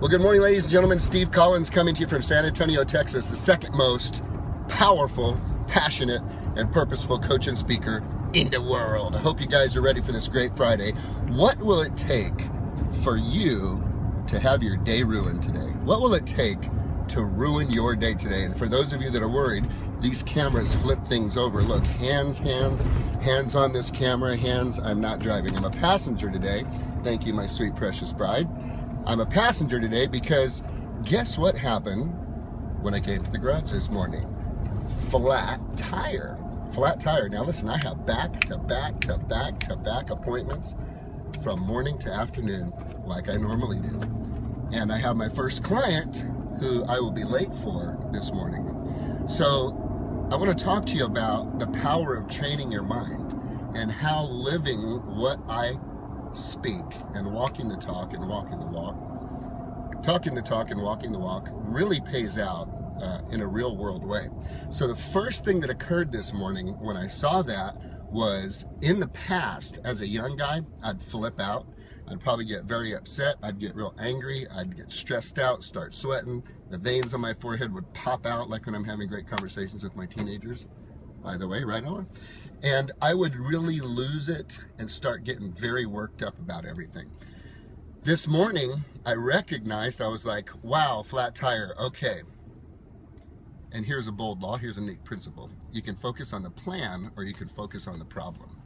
Well, good morning, ladies and gentlemen. Steve Collins coming to you from San Antonio, Texas, the second most powerful, passionate, and purposeful coach and speaker in the world. I hope you guys are ready for this great Friday. What will it take for you to have your day ruined today? What will it take to ruin your day today? And for those of you that are worried, these cameras flip things over. Look, hands on this camera, hands. I'm not driving. I'm a passenger today. Thank you, my sweet, precious bride. I'm a passenger today because guess what happened when I came to the garage this morning? Flat tire. Flat tire. Now listen, I have back-to-back appointments from morning to afternoon like I normally do. And I have my first client who I will be late for this morning. So I want to talk to you about the power of training your mind and how living what I speak and walking the talk and walking the walk, talking the talk and walking the walk really pays out in a real world way. So the first thing that occurred this morning when I saw that was, in the past, as a young guy, I'd flip out. I'd probably get very upset. I'd get real angry. I'd get stressed out, start sweating. The veins on my forehead would pop out like when I'm having great conversations with my teenagers, by the way, right on. And I would really lose it and start getting very worked up about everything. This morning, I recognized, I was like, wow, flat tire, okay. And here's a bold law, here's a neat principle. You can focus on the plan or you can focus on the problem.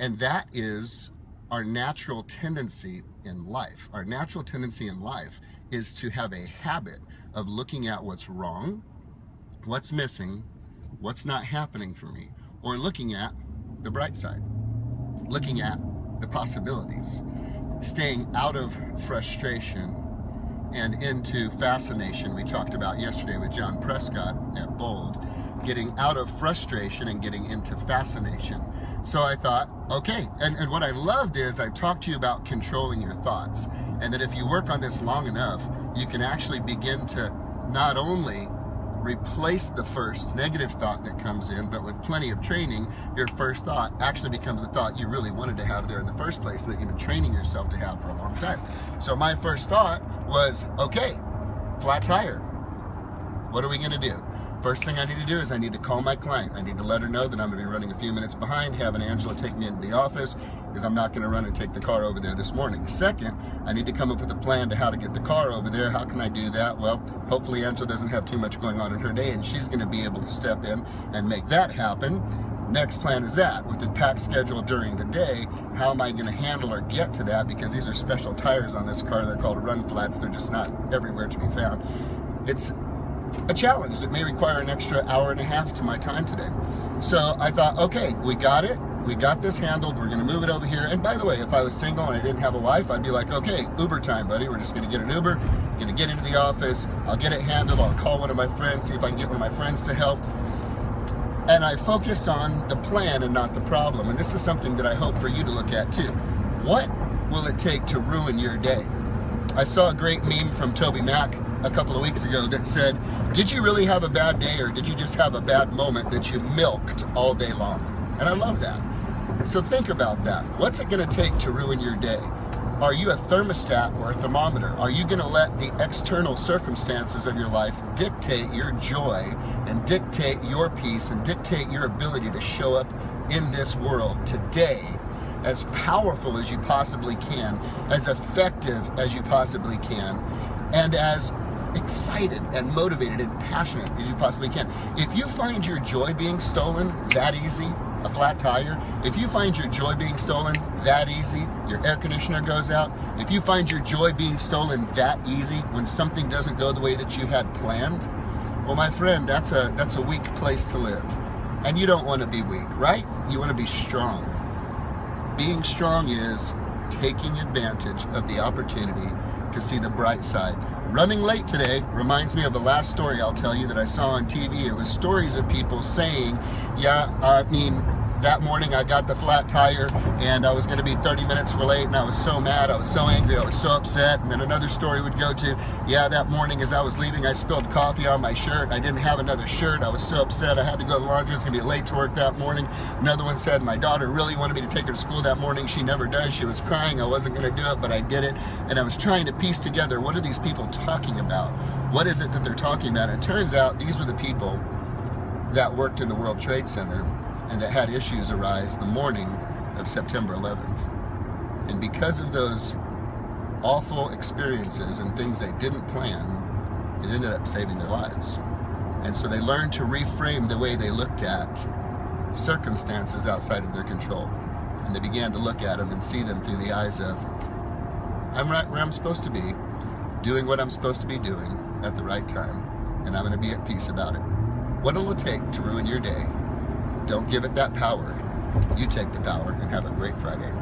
And that is our natural tendency in life. Our natural tendency in life is to have a habit of looking at what's wrong, what's missing, what's not happening for me, or looking at the bright side, looking at the possibilities, staying out of frustration and into fascination. We talked about yesterday with John Prescott at Bold, getting out of frustration and getting into fascination. So I thought, okay, and what I loved is I talked to you about controlling your thoughts, and that if you work on this long enough, you can actually begin to not only replace the first negative thought that comes in, but with plenty of training, your first thought actually becomes the thought you really wanted to have there in the first place, that you've been training yourself to have for a long time. So my first thought was, okay, flat tire. What are we going to do? First thing I need to do is I need to call my client. I need to let her know that I'm going to be running a few minutes behind, having Angela take me into the office, because I'm not going to run and take the car over there this morning. Second, I need to come up with a plan to how to get the car over there. How can I do that? Well, hopefully Angela doesn't have too much going on in her day, and she's going to be able to step in and make that happen. Next plan is that, with the packed schedule during the day, how am I going to handle or get to that? Because these are special tires on this car. They're called run flats. They're just not everywhere to be found. It's a challenge. It may require an extra hour and a half to my time today. So I thought, okay, we got it. We got this handled. We're going to move it over here. And by the way, if I was single and I didn't have a wife, I'd be like, okay, Uber time, buddy. We're just going to get an Uber. Going to get into the office. I'll get it handled. I'll call one of my friends, see if I can get one of my friends to help. And I focused on the plan and not the problem. And this is something that I hope for you to look at too. What will it take to ruin your day? I saw a great meme from Toby Mac a couple of weeks ago that said, did you really have a bad day, or did you just have a bad moment that you milked all day long? And I love that. So think about that. What's it going to take to ruin your day? Are you a thermostat or a thermometer? Are you going to let the external circumstances of your life dictate your joy and dictate your peace and dictate your ability to show up in this world today as powerful as you possibly can, as effective as you possibly can, and as excited and motivated and passionate as you possibly can? If you find your joy being stolen that easy, a flat tire, if you find your joy being stolen that easy, your air conditioner goes out, if you find your joy being stolen that easy when something doesn't go the way that you had planned, well, my friend, that's a weak place to live. And you don't want to be weak, right? You want to be strong. Being strong is taking advantage of the opportunity to see the bright side. Running late today reminds me of the last story I'll tell you that I saw on TV. It was stories of people saying, yeah, I mean, that morning I got the flat tire and I was going to be 30 minutes late, and I was so mad, I was so angry, I was so upset. And then another story would go to, yeah, that morning as I was leaving, I spilled coffee on my shirt. I didn't have another shirt. I was so upset. I had to go to the laundry. I was going to be late to work that morning. Another one said my daughter really wanted me to take her to school that morning. She never does. She was crying. I wasn't going to do it, but I did it. And I was trying to piece together, what are these people talking about? What is it that they're talking about? And it turns out these were the people that worked in the World Trade Center and that had issues arise the morning of September 11th. And because of those awful experiences and things they didn't plan, it ended up saving their lives. And so they learned to reframe the way they looked at circumstances outside of their control. And they began to look at them and see them through the eyes of, I'm right where I'm supposed to be, doing what I'm supposed to be doing at the right time, and I'm going to be at peace about it. What will it take to ruin your day? Don't give it that power. You take the power, and have a great Friday.